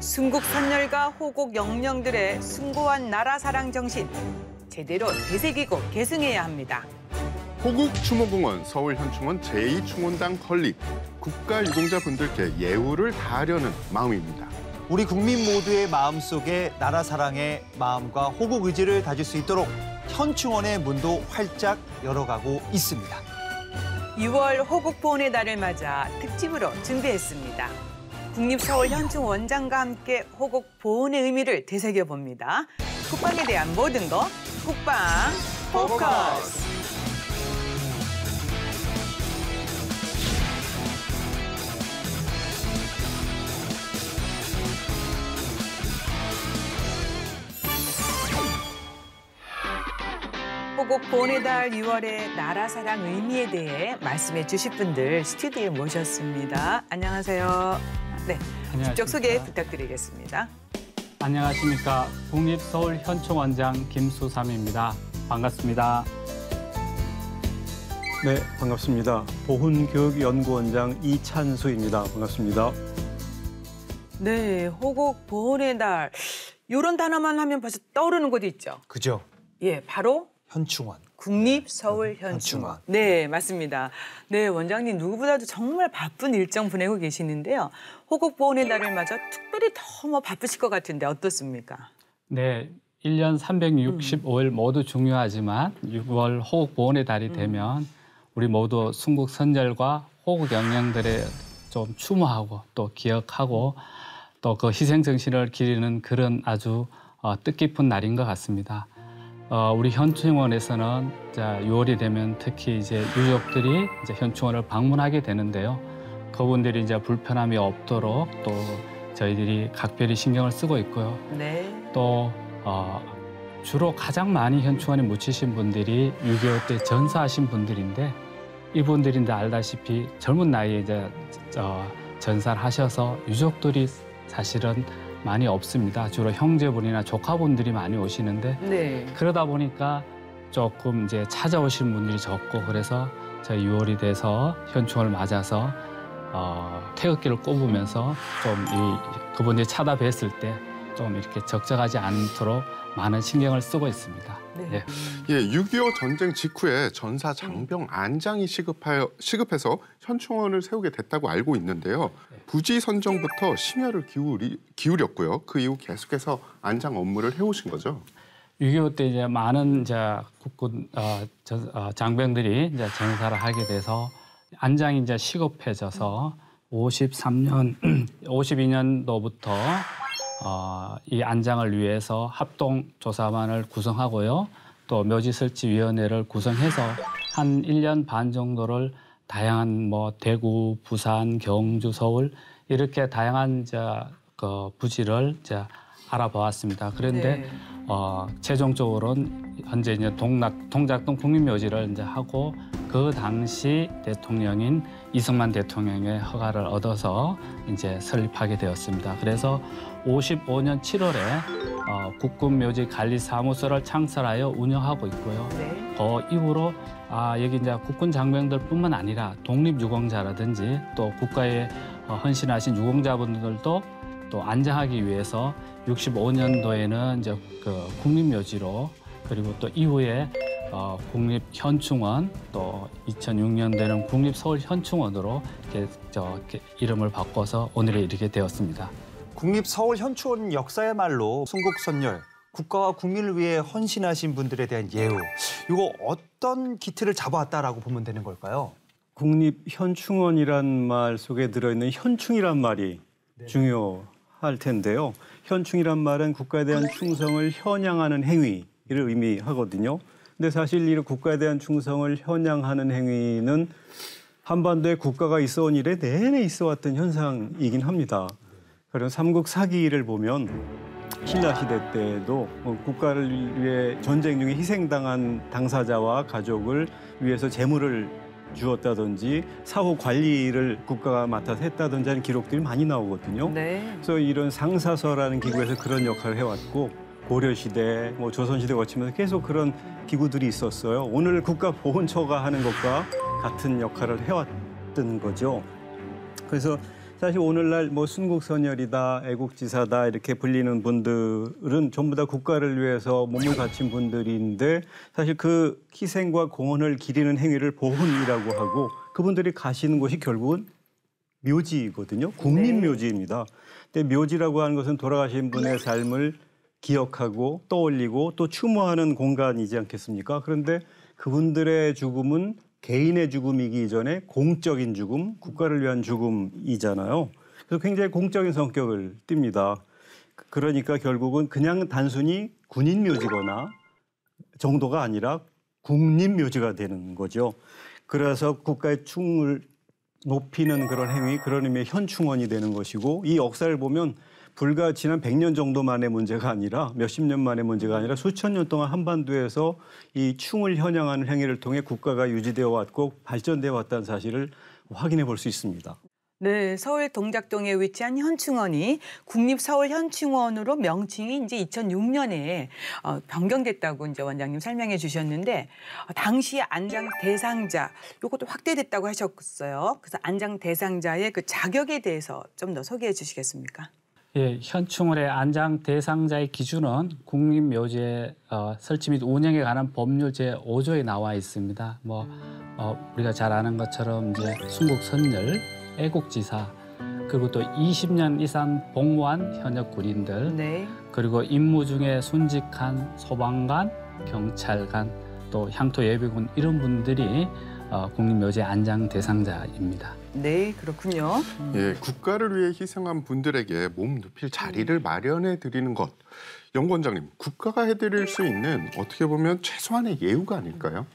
순국 선열과 호국 영령들의 숭고한 나라 사랑 정신 제대로 되새기고 계승해야 합니다. 호국 추모공원 서울현충원 제2충원당 건립, 국가유공자분들께 예우를 다하려는 마음입니다. 우리 국민 모두의 마음속에 나라 사랑의 마음과 호국 의지를 다질 수 있도록 현충원의 문도 활짝 열어가고 있습니다. 6월 호국 보훈의 달을 맞아 특집으로 준비했습니다. 국립서울현충원장과 함께 호국 보훈의 의미를 되새겨봅니다. 국방에 대한 모든 것, 국방 포커스! 호국 보훈의 달 6월의 나라 사랑 의미에 대해 말씀해 주실 분들 스튜디오에 모셨습니다. 안녕하세요. 네, 직접 소개 부탁드리겠습니다. 안녕하십니까. 국립서울현충원장 김수삼입니다. 반갑습니다. 네, 반갑습니다. 보훈교육연구원장 이찬수입니다. 반갑습니다. 네, 호국 보훈의 달. 이런 단어만 하면 벌써 떠오르는 곳이 있죠. 그죠? 예, 바로 현충원. 국립서울현충원. 네, 맞습니다. 네, 원장님 누구보다도 정말 바쁜 일정 보내고 계시는데요. 호국 보훈의 달을 맞아 특별히 더 바쁘실 것 같은데 어떻습니까? 네, 1년 365일 모두 중요하지만 6월 호국 보훈의 달이 되면 우리 모두 순국 선열과 호국 영령들의 좀 추모하고 또 기억하고 또 그 희생 정신을 기리는 그런 아주 뜻깊은 날인 것 같습니다. 우리 현충원에서는 6월이 되면 특히 이제 유족들이 이제 현충원을 방문하게 되는데요. 그분들이 이제 불편함이 없도록 또 저희들이 각별히 신경을 쓰고 있고요. 네. 또 주로 가장 많이 현충원에 묻히신 분들이 6.25 때 전사하신 분들인데 이분들이 이제 알다시피 젊은 나이에 이제 전사를 하셔서 유족들이 사실은 많이 없습니다. 주로 형제분이나 조카분들이 많이 오시는데 네. 그러다 보니까 조금 이제 찾아오시는 분들이 적고 그래서 저희 6월이 돼서 현충원을 맞아서 태극기를 꼽으면서 좀 그분들이 찾아뵀을 때 좀 이렇게 적적하지 않도록 많은 신경을 쓰고 있습니다. 네. 예. 예, 6.25 전쟁 직후에 전사 장병 안장이 시급해서 현충원을 세우게 됐다고 알고 있는데요. 부지 선정부터 심혈을 기울였고요. 그 이후 계속해서 안장 업무를 해오신 거죠. 6.25 때 이제 많은 이제 국군 장병들이 이제 전사를 하게 돼서 안장이 이제 시급해져서 52년도부터 이 안장을 위해서 합동조사반을 구성하고요. 또 묘지설치위원회를 구성해서 한 1년 반 정도를 다양한 대구, 부산, 경주, 서울 이렇게 다양한 그 부지를 알아보았습니다. 그런데 네. 최종적으로는 현재 이제 동작동 국립묘지를 이제 하고 그 당시 대통령인 이승만 대통령의 허가를 얻어서 이제 설립하게 되었습니다. 그래서 55년 7월에 국군묘지 관리사무소를 창설하여 운영하고 있고요. 네. 그 이후로 여기 이제 국군 장병들뿐만 아니라 독립유공자라든지 또 국가에 헌신하신 유공자분들도 또 안장하기 위해서 65년도에는 이제 그 국립묘지로 그리고 또 이후에 국립현충원 또 2006년도에는 국립서울현충원으로 이렇게 이름을 바꿔서 오늘에 이르게 되었습니다. 국립서울현충원 역사야말로 순국선열, 국가와 국민을 위해 헌신하신 분들에 대한 예우. 이거 어떤 기틀을 잡아왔다라고 보면 되는 걸까요? 국립현충원이란 말 속에 들어있는 현충이란 말이 중요할 텐데요. 현충이란 말은 국가에 대한 충성을 현양하는 행위를 의미하거든요. 근데 사실 이 국가에 대한 충성을 현양하는 행위는 한반도에 국가가 있어온 이래 내내 있어왔던 현상이긴 합니다. 그런 삼국 사기를 보면 신라시대 때도 국가를 위해 전쟁 중에 희생당한 당사자와 가족을 위해서 재물을 주었다든지 사후 관리를 국가가 맡아서 했다든지 하는 기록들이 많이 나오거든요. 네. 그래서 이런 상사서라는 기구에서 그런 역할을 해왔고 고려시대, 조선시대 거치면서 계속 그런 기구들이 있었어요. 오늘 국가보훈처가 하는 것과 같은 역할을 해왔던 거죠. 그래서 사실 오늘날 순국선열이다, 애국지사다 이렇게 불리는 분들은 전부 다 국가를 위해서 몸을 바친 분들인데 사실 그 희생과 공헌을 기리는 행위를 보훈이라고 하고 그분들이 가시는 곳이 결국은 묘지거든요. 국민묘지입니다. 근데 묘지라고 하는 것은 돌아가신 분의 삶을 기억하고 떠올리고 또 추모하는 공간이지 않겠습니까? 그런데 그분들의 죽음은 개인의 죽음이기 이전에 공적인 죽음, 국가를 위한 죽음이잖아요. 그래서 굉장히 공적인 성격을 띱니다. 그러니까 결국은 그냥 단순히 군인묘지거나 정도가 아니라 국립묘지가 되는 거죠. 그래서 국가의 충을 높이는 그런 행위, 그런 의미의 현충원이 되는 것이고 이 역사를 보면 불과 지난 100년 정도 만의 문제가 아니라 몇십 년 만의 문제가 아니라 수천 년 동안 한반도에서 이 충을 현양하는 행위를 통해 국가가 유지되어 왔고 발전되어 왔다는 사실을 확인해 볼 수 있습니다. 네, 서울 동작동에 위치한 현충원이 국립서울현충원으로 명칭이 이제 2006년에 변경됐다고 이제 원장님 설명해 주셨는데 당시 안장 대상자 이것도 확대됐다고 하셨어요. 그래서 안장 대상자의 그 자격에 대해서 좀 더 소개해 주시겠습니까? 예, 현충원의 안장 대상자의 기준은 국립묘지의 설치 및 운영에 관한 법률 제5조에 나와 있습니다. 우리가 잘 아는 것처럼 이제 순국선열, 애국지사, 그리고 또 20년 이상 복무한 현역 군인들, 네. 그리고 임무 중에 순직한 소방관, 경찰관, 또 향토 예비군 이런 분들이 국립묘지 안장 대상자입니다. 네, 그렇군요. 예, 국가를 위해 희생한 분들에게 몸 눕힐 자리를 마련해 드리는 것. 연 원장님, 국가가 해드릴 수 있는 어떻게 보면 최소한의 예우가 아닐까요?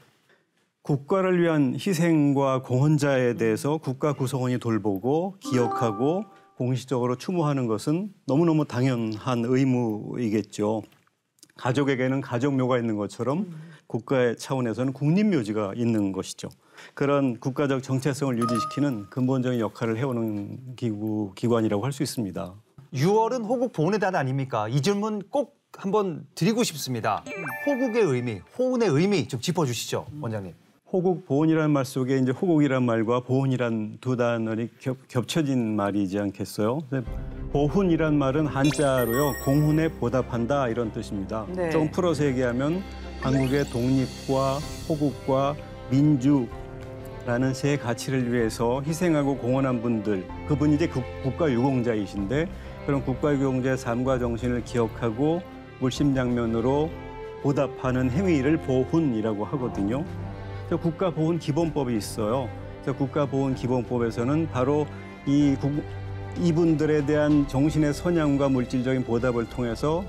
국가를 위한 희생과 공헌자에 대해서 국가 구성원이 돌보고 기억하고 공식적으로 추모하는 것은 너무너무 당연한 의무이겠죠. 가족에게는 가족묘가 있는 것처럼 국가의 차원에서는 국립묘지가 있는 것이죠. 그런 국가적 정체성을 유지시키는 근본적인 역할을 해오는 기관이라고 할 수 있습니다. 6월은 호국 보훈의 달 아닙니까? 이 질문 꼭 한번 드리고 싶습니다. 호국의 의미, 호운의 의미 좀 짚어주시죠, 원장님. 호국 보훈이라는 말 속에 이제 호국이란 말과 보훈이란 두 단어이 겹쳐진 말이지 않겠어요? 보훈이란 말은 한자로요, 공훈에 보답한다 이런 뜻입니다. 네. 좀 풀어서 얘기하면 한국의 독립과 호국과 민주라는 세 가치를 위해서 희생하고 공헌한 분들, 그분이 이제 국가 유공자이신데 그런 국가 유공자의 삶과 정신을 기억하고 물심양면으로 보답하는 행위를 보훈이라고 하거든요. 국가보훈 기본법이 있어요. 국가보훈 기본법에서는 바로 이분들에 대한 정신의 선양과 물질적인 보답을 통해서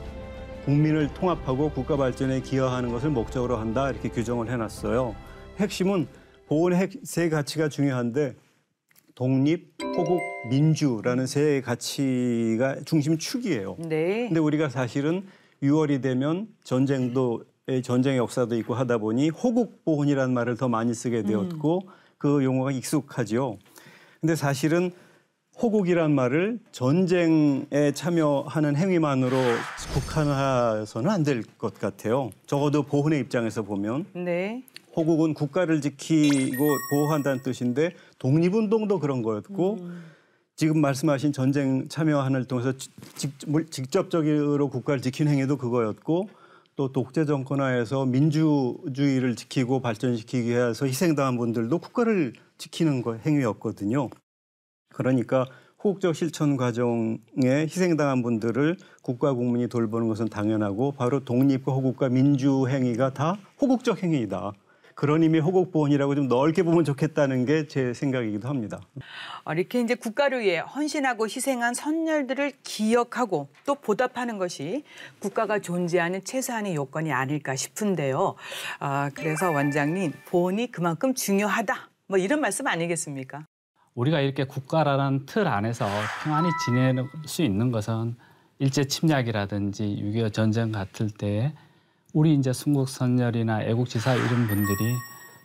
국민을 통합하고 국가 발전에 기여하는 것을 목적으로 한다 이렇게 규정을 해놨어요. 핵심은 보훈의 세 가치가 중요한데 독립, 호국, 민주라는 세 가치가 중심 축이에요. 네. 근데 우리가 사실은 6월이 되면 전쟁의 역사도 있고 하다 보니 호국 보훈이라는 말을 더 많이 쓰게 되었고 그 용어가 익숙하죠. 근데 사실은 호국이란 말을 전쟁에 참여하는 행위만으로 국한해서는 안 될 것 같아요. 적어도 보훈의 입장에서 보면 네. 호국은 국가를 지키고 보호한다는 뜻인데 독립운동도 그런 거였고 지금 말씀하신 전쟁 참여하는 통해서 직접적으로 국가를 지키는 행위도 그거였고 또 독재 정권하에서 민주주의를 지키고 발전시키기 위해서 희생당한 분들도 국가를 지키는 행위였거든요. 그러니까 호국적 실천 과정에 희생당한 분들을 국가 국민이 돌보는 것은 당연하고 바로 독립과 호국과 민주 행위가 다 호국적 행위이다. 그런 의미의 호국보훈이라고 좀 넓게 보면 좋겠다는 게 제 생각이기도 합니다. 이렇게 이제 국가를 위해 헌신하고 희생한 선열들을 기억하고 또 보답하는 것이 국가가 존재하는 최소한의 요건이 아닐까 싶은데요. 그래서 원장님, 보훈이 그만큼 중요하다. 이런 말씀 아니겠습니까? 우리가 이렇게 국가라는 틀 안에서 평안히 지낼 수 있는 것은 일제 침략이라든지 6.25 전쟁 같을 때에 우리 이제 순국선열이나 애국지사 이런 분들이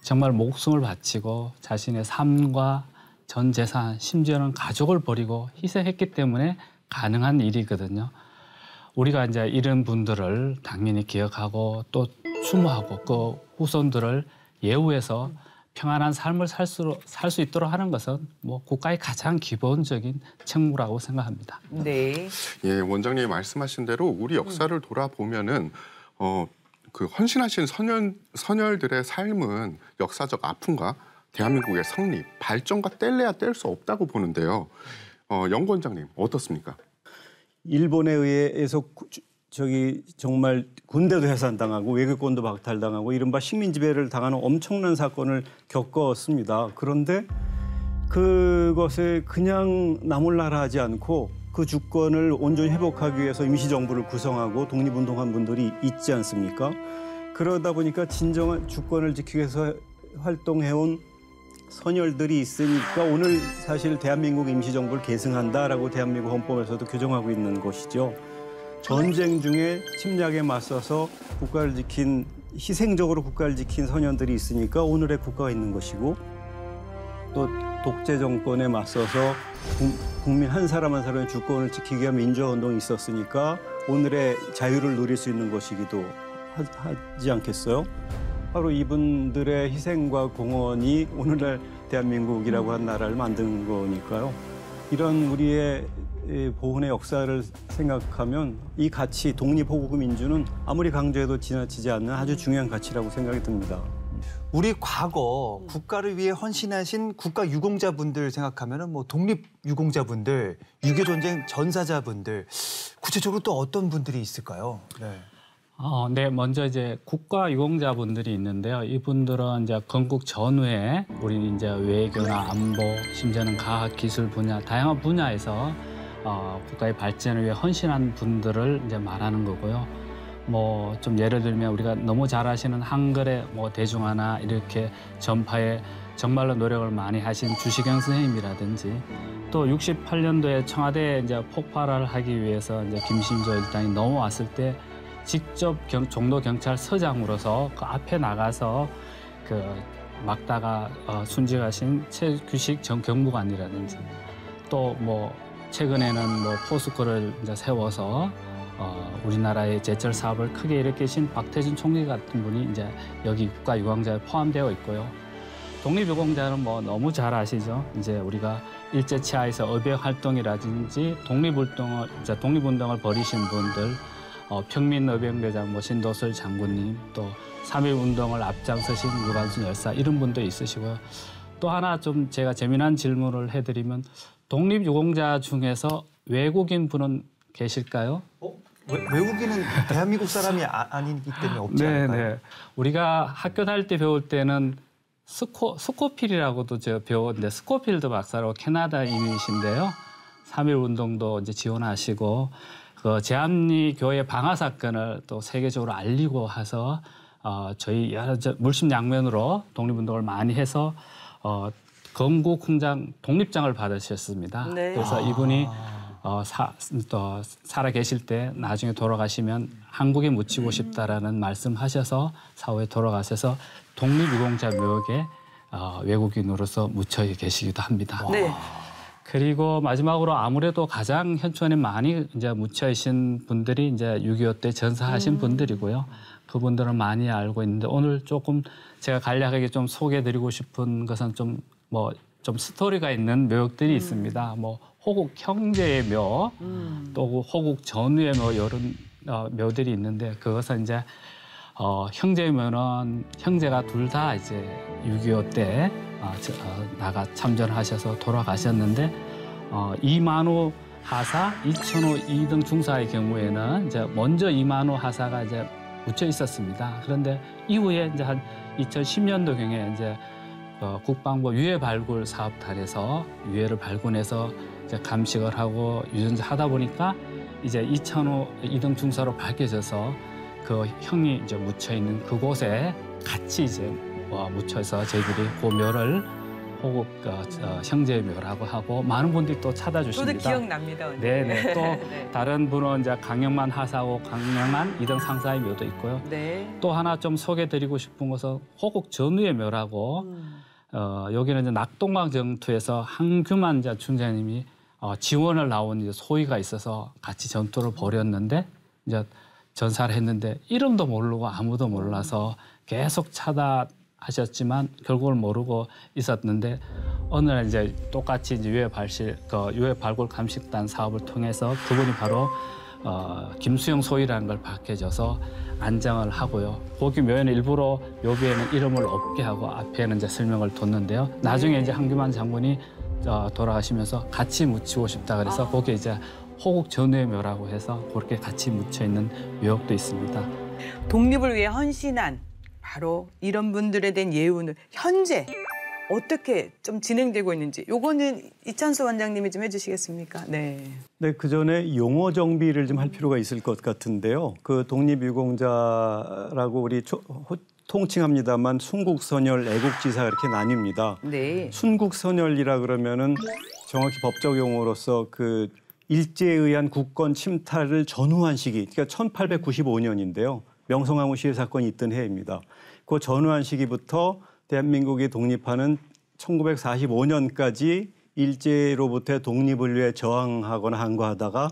정말 목숨을 바치고 자신의 삶과 전 재산, 심지어는 가족을 버리고 희생했기 때문에 가능한 일이거든요. 우리가 이제 이런 분들을 당연히 기억하고 또 추모하고 그 후손들을 예우해서 평안한 삶을 살 수 있도록 하는 것은 뭐 국가의 가장 기본적인 책무라고 생각합니다. 네. 예, 원장님이 말씀하신 대로 우리 역사를 돌아보면은 그 헌신하신 선열들의 삶은 역사적 아픔과 대한민국의 성립, 발전과 뗄래야 뗄 수 없다고 보는데요. 영 원장님 어떻습니까? 일본에 의해서 정말 군대도 해산당하고 외교권도 박탈당하고 이른바 식민 지배를 당하는 엄청난 사건을 겪었습니다. 그런데 그것에 그냥 나몰라라 않고 그 주권을 온전히 회복하기 위해서 임시정부를 구성하고 독립운동한 분들이 있지 않습니까? 그러다 보니까 진정한 주권을 지키기 위해서 활동해온 선열들이 있으니까 오늘 사실 대한민국 임시정부를 계승한다라고 대한민국 헌법에서도 규정하고 있는 것이죠. 전쟁 중에 침략에 맞서서 국가를 지킨, 희생적으로 국가를 지킨 선열들이 있으니까 오늘의 국가가 있는 것이고, 또 독재 정권에 맞서서 국민 한 사람 한 사람의 주권을 지키기 위한 민주화운동이 있었으니까 오늘의 자유를 누릴 수 있는 것이기도 하지 않겠어요? 바로 이분들의 희생과 공헌이 오늘날 대한민국이라고 한 나라를 만든 거니까요. 이런 우리의 보훈의 역사를 생각하면 이 가치, 독립호국 민주는 아무리 강조해도 지나치지 않는 아주 중요한 가치라고 생각이 듭니다. 우리 과거 국가를 위해 헌신하신 국가 유공자분들 생각하면은 뭐 독립 유공자분들, 유교 전쟁 전사자분들, 구체적으로 또 어떤 분들이 있을까요? 네. 네, 먼저 이제 국가 유공자분들이 있는데요. 이분들은 이제 건국 전후에 우리 이제 외교나 안보, 심지어는 과학 기술 분야 다양한 분야에서 국가의 발전을 위해 헌신한 분들을 이제 말하는 거고요. 뭐 좀 예를 들면 우리가 너무 잘 아시는 한글의 뭐 대중화나 이렇게 전파에 정말로 노력을 많이 하신 주시경 선생님이라든지, 또 68년도에 청와대에 이제 폭발을 하기 위해서 이제 김신조 일당이 넘어왔을 때 직접 종로 경찰서장으로서 그 앞에 나가서 그 막다가 순직하신 최규식 전 경무관이라든지, 또 뭐 최근에는 뭐 포스코를 이제 세워서 우리나라의 제철 사업을 크게 일으키신 박태준 총리 같은 분이 이제 여기 국가 유공자에 포함되어 있고요. 독립 유공자는 뭐 너무 잘 아시죠? 이제 우리가 일제 치하에서 의병 활동이라든지 독립운동을 벌이신 분들, 평민의병대장 뭐 신도술 장군님, 또 3.1운동을 앞장서신 유관순 열사 이런 분도 있으시고요. 또 하나 좀 제가 재미난 질문을 해드리면 독립유공자 중에서 외국인 분은 계실까요? 외국인은 대한민국 사람이 아니기 때문에 없지 않을까요? 네. 우리가 학교 다닐 때 배울 때는 스코필이라고도 제가 배웠는데, 스코필드 박사라고 캐나다인이신데요. 3.1운동도 이제 지원하시고 그 제암리 교회 방화 사건을 또 세계적으로 알리고 해서 저희 여러 물심양면으로 독립운동을 많이 해서 건국훈장 독립장을 받으셨습니다. 네. 그래서 이분이 또 살아 계실 때 나중에 돌아가시면 한국에 묻히고 싶다라는 말씀하셔서 사후에 돌아가셔서 독립유공자 묘역에 외국인으로서 묻혀 계시기도 합니다. 네. 그리고 마지막으로 아무래도 가장 현충원에 많이 이제 묻혀 있신 분들이 이제 6.25 때 전사하신 분들이고요. 그분들은 많이 알고 있는데, 오늘 조금 제가 간략하게 좀 소개해드리고 싶은 것은 좀 스토리가 있는 묘역들이 있습니다. 뭐 호국 형제의 묘, 또 호국 전후의 묘, 이런 묘들이 있는데, 그것은 이제 형제의 묘는 형제가 둘 다 이제 6.25 때 나가 참전하셔서 돌아가셨는데, 이만호 하사, 이천호, 이등 중사의 경우에는 이제 먼저 이만호 하사가 이제 묻혀 있었습니다. 그런데 이후에 이제 한 2010년도경에 이제 국방부 유해 발굴 사업단에서 유해를 발굴해서 이제 감식을 하고 유전자 하다 보니까 이제 이천호, 이등 중사로 밝혀져서 그 형이 이제 묻혀 있는 그곳에 같이 이제 묻혀서 저희들이 그 묘를 호국 형제의 묘라고 하고 많은 분들이 또 찾아주십니다. 저도 기억납니다. 언니. 네네. 또 네. 다른 분은 이제 강영만 하사고 강영만 이등 상사의 묘도 있고요. 네. 또 하나 좀 소개드리고 싶은 것은 호국 전우의 묘라고 여기는 이제 낙동강 전투에서 한규만 중장님이 지원을 나온 이제 소위가 있어서 같이 전투를 벌였는데 이제 전사를 했는데 이름도 모르고 아무도 몰라서 계속 하셨지만 결국은 모르고 있었는데 어느 날 이제 똑같이 이제 유해 발굴 감식단 사업을 통해서 그분이 바로 김수영 소위라는 걸 밝혀져서 안장을 하고요. 거기 묘에는 일부러 묘비에는 이름을 없게 하고 앞에는 이제 설명을 뒀는데요. 나중에 이제 한규만 장군이 돌아가시면서 같이 묻히고 싶다 그래서 거기에 이제 호국 전우의 묘라고 해서 그렇게 같이 묻혀 있는 묘역도 있습니다. 독립을 위해 헌신한 바로 이런 분들에 대한 예우는 현재 어떻게 좀 진행되고 있는지 요거는 이찬수 원장님이 좀 해주시겠습니까? 네. 네, 그 전에 용어 정비를 좀 할 필요가 있을 것 같은데요. 그 독립유공자라고 우리 통칭합니다만 순국선열, 애국지사 이렇게 나뉩니다. 네. 순국선열이라 그러면은 정확히 법적 용어로서 그 일제에 의한 국권 침탈을 전후한 시기, 그러니까 1895년인데요. 명성황후 시해 사건이 있던 해입니다. 그 전후한 시기부터 대한민국이 독립하는 1945년까지 일제로부터의 독립을 위해 저항하거나 항거하다가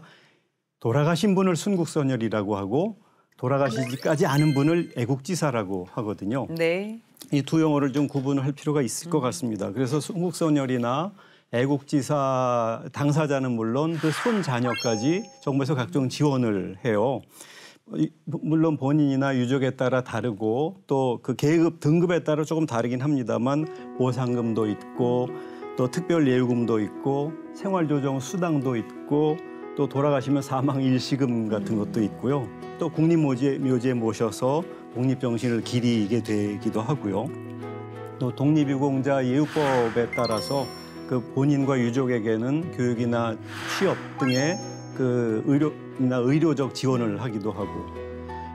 돌아가신 분을 순국선열이라고 하고 돌아가시지까지 않은 분을 애국지사라고 하거든요. 네. 이 두 용어를 좀 구분을 할 필요가 있을 것 같습니다. 그래서 순국선열이나 애국지사 당사자는 물론 그 손자녀까지 정부에서 각종 지원을 해요. 물론 본인이나 유족에 따라 다르고 또 그 계급 등급에 따라 조금 다르긴 합니다만 보상금도 있고 또 특별 예우금도 있고 생활조정 수당도 있고 또 돌아가시면 사망 일시금 같은 것도 있고요. 또 국립묘지에 모셔서 독립정신을 기리게 되기도 하고요. 또 독립유공자 예우법에 따라서 그 본인과 유족에게는 교육이나 취업 등의 그 의료적 지원을 하기도 하고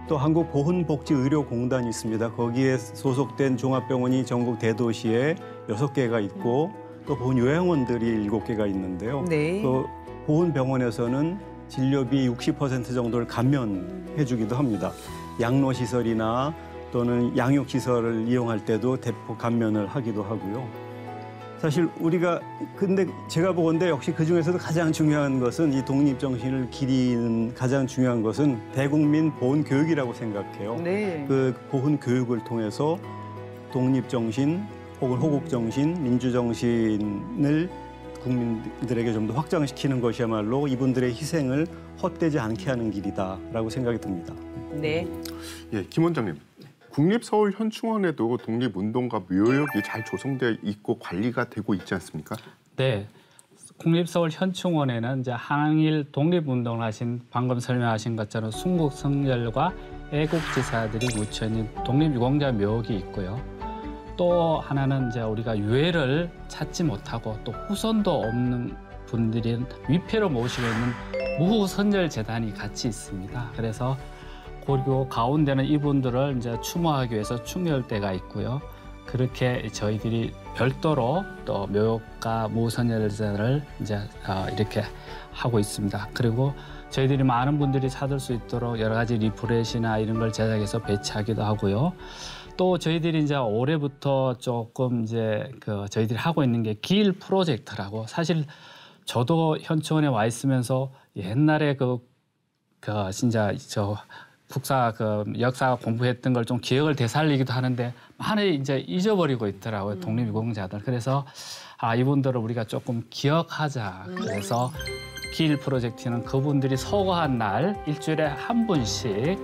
또 한국보훈복지의료공단이 있습니다. 거기에 소속된 종합병원이 전국 대도시에 6개가 있고 또 보훈요양원들이 7개가 있는데요. 네. 그 보훈병원에서는 진료비 60% 정도를 감면해주기도 합니다. 양로시설이나 또는 양육시설을 이용할 때도 대폭 감면을 하기도 하고요. 사실 근데 제가 보건대 역시 그중에서도 가장 중요한 것은 이 독립정신을 기리는 가장 중요한 것은 대국민 보훈교육이라고 생각해요. 네. 그 보훈교육을 통해서 독립정신 혹은 호국정신, 민주정신을 국민들에게 좀 더 확장시키는 것이야말로 이분들의 희생을 헛되지 않게 하는 길이다라고 생각이 듭니다. 네. 예, 김 원장님. 국립서울현충원에도 독립운동가 묘역이 잘 조성되어 있고 관리가 되고 있지 않습니까? 네. 국립서울현충원에는 이제 항일 독립운동을 하신 방금 설명하신 것처럼 순국선열과 애국지사들이 묻혀 있는 독립유공자 묘역이 있고요. 또 하나는 이제 우리가 유해를 찾지 못하고 또 후손도 없는 분들이 위패로 모시고 있는 무후선열재단이 같이 있습니다. 그래서 그리고 가운데는 이분들을 이제 추모하기 위해서 충렬대가 있고요. 그렇게 저희들이 별도로 또 묘역과 무선열전을 이제 이렇게 하고 있습니다. 그리고 저희들이 많은 분들이 찾을 수 있도록 여러 가지 리프렛이나 이런 걸 제작해서 배치하기도 하고요. 또 저희들이 이제 올해부터 조금 이제 저희들이 하고 있는 게 길 프로젝트라고 사실 저도 현충원에 와 있으면서 옛날에 진짜 국사 역사 공부했던 걸 좀 기억을 되살리기도 하는데 많이 이제 잊어버리고 있더라고요. 독립유공자들. 그래서 이분들을 우리가 조금 기억하자. 그래서 길 프로젝트는 그분들이 서거한 날 일주일에 한 분씩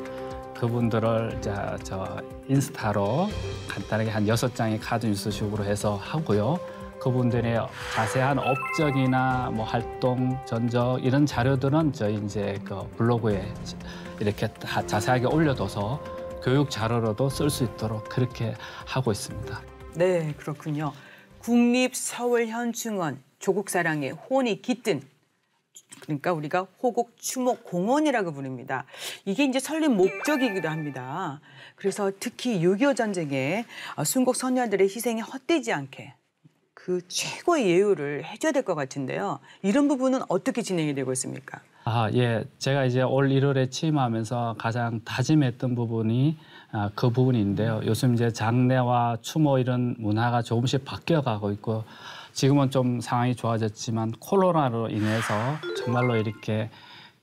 그분들을 저 인스타로 간단하게 한 6장의 카드 뉴스식으로 해서 하고요. 그분들의 자세한 업적이나 뭐 활동, 전적 이런 자료들은 저희 이제 블로그에 이렇게 다 자세하게 올려둬서 교육 자료로도 쓸 수 있도록 그렇게 하고 있습니다. 네, 그렇군요. 국립서울현충원 조국사랑의 혼이 깃든 그러니까 우리가 호국 추모 공원이라고 부릅니다. 이게 이제 설립 목적이기도 합니다. 그래서 특히 6.25 전쟁에 순국 선열들의 희생이 헛되지 않게 그 최고의 예우를 해줘야 될 것 같은데요. 이런 부분은 어떻게 진행이 되고 있습니까? 예. 제가 이제 올 1월에 취임하면서 가장 다짐했던 부분이 그 부분인데요. 요즘 이제 장례와 추모 이런 문화가 조금씩 바뀌어가고 있고 지금은 좀 상황이 좋아졌지만 코로나로 인해서 정말로 이렇게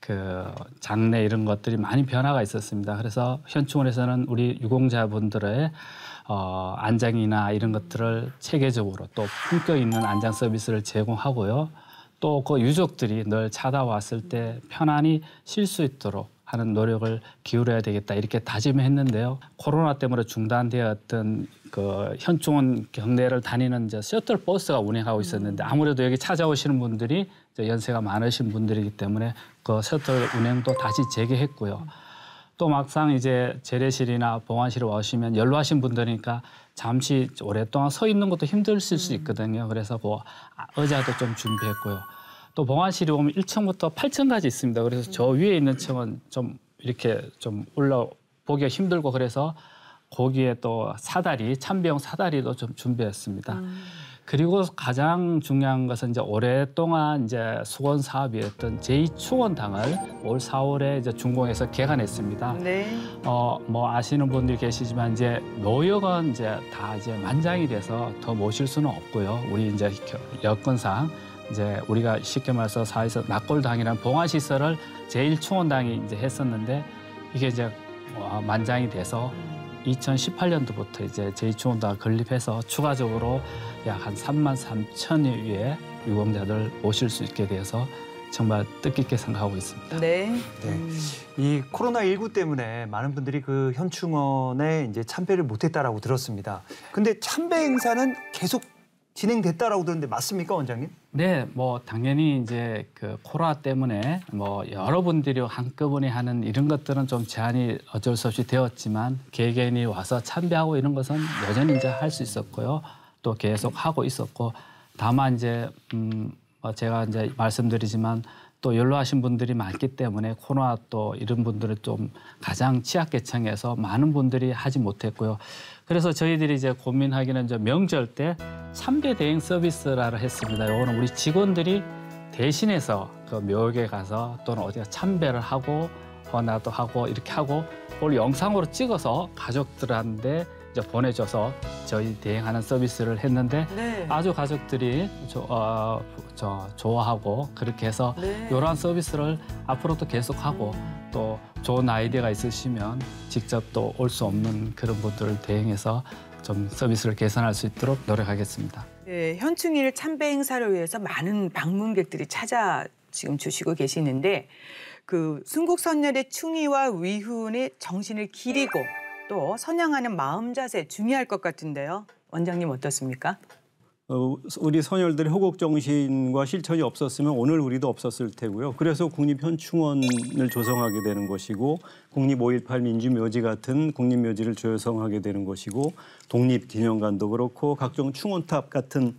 그 장례 이런 것들이 많이 변화가 있었습니다. 그래서 현충원에서는 우리 유공자분들의 안장이나 이런 것들을 체계적으로 또 품격 있는 안장 서비스를 제공하고요. 또 그 유족들이 늘 찾아왔을 때 편안히 쉴 수 있도록 하는 노력을 기울여야 되겠다 이렇게 다짐했는데요. 코로나 때문에 중단되었던 그 현충원 경내를 다니는 이제 셔틀 버스가 운행하고 있었는데 아무래도 여기 찾아오시는 분들이 이제 연세가 많으신 분들이기 때문에 그 셔틀 운행도 다시 재개했고요. 또 막상 이제 재래실이나 봉안실에 오시면 연로하신 분들이니까 잠시 오랫동안 서 있는 것도 힘드실 수 있거든요. 그래서 뭐 의자도 좀 준비했고요. 또 봉안실이 오면 1층부터 8층까지 있습니다. 그래서 저 위에 있는 층은 좀 이렇게 좀 올라보기가 힘들고 그래서 거기에 또 사다리, 참배용 사다리도 좀 준비했습니다. 그리고 가장 중요한 것은 이제 오랫동안 이제 수건 사업이었던 제2충원당을 올 4월에 이제 준공해서 개관했습니다. 네. 뭐 아시는 분들이 계시지만 이제 노역은 이제 다 이제 만장이 돼서 더 모실 수는 없고요. 우리 이제 여건상 이제 우리가 쉽게 말해서 사회에서 낙골당이라는 봉화시설을 제1충원당이 이제 했었는데 이게 이제 만장이 돼서 2018년도부터 이제 제2충원당을 건립해서 추가적으로 약 한 3만 3천여의 유공자들 모실 수 있게 돼서 정말 뜻깊게 생각하고 있습니다. 네. 이 코로나19 때문에 많은 분들이 그 현충원에 이제 참배를 못했다라고 들었습니다. 근데 참배 행사는 계속 진행됐다라고 들었는데 맞습니까, 원장님? 네, 뭐 당연히 이제 그 코로나 때문에 뭐 여러분들이 한꺼번에 하는 이런 것들은 좀 제한이 어쩔 수 없이 되었지만 개개인이 와서 참배하고 이런 것은 여전히 이제 할 수 있었고요. 또 계속 하고 있었고 다만 이제 제가 이제 말씀드리지만 또 연로하신 분들이 많기 때문에 코로나 또 이런 분들은 좀 가장 취약계층에서 많은 분들이 하지 못했고요. 그래서 저희들이 이제 고민하기는 이제 명절 때 참배 대행 서비스라를 했습니다. 이거는 우리 직원들이 대신해서 그 묘역에 가서 또는 어디가 참배를 하고 헌화도 하고 이렇게 하고 그걸 영상으로 찍어서 가족들한테 이제 보내줘서 저희 대행하는 서비스를 했는데 네. 아주 가족들이 좋아하고 그렇게 해서 이러한 서비스를 앞으로도 계속하고 또 좋은 아이디어가 있으시면 직접 또 올 수 없는 그런 분들을 대행해서 좀 서비스를 개선할 수 있도록 노력하겠습니다. 네, 현충일 참배 행사를 위해서 많은 방문객들이 찾아 지금 주시고 계시는데 그 순국선열의 충의와 위훈의 정신을 기리고 또 선양하는 마음 자세 중요할 것 같은데요. 원장님 어떻습니까? 우리 선열들의 호국 정신과 실천이 없었으면 오늘 우리도 없었을 테고요. 그래서 국립현충원을 조성하게 되는 것이고 국립 5.18 민주묘지 같은 국립묘지를 조성하게 되는 것이고 독립기념관도 그렇고 각종 충원탑 같은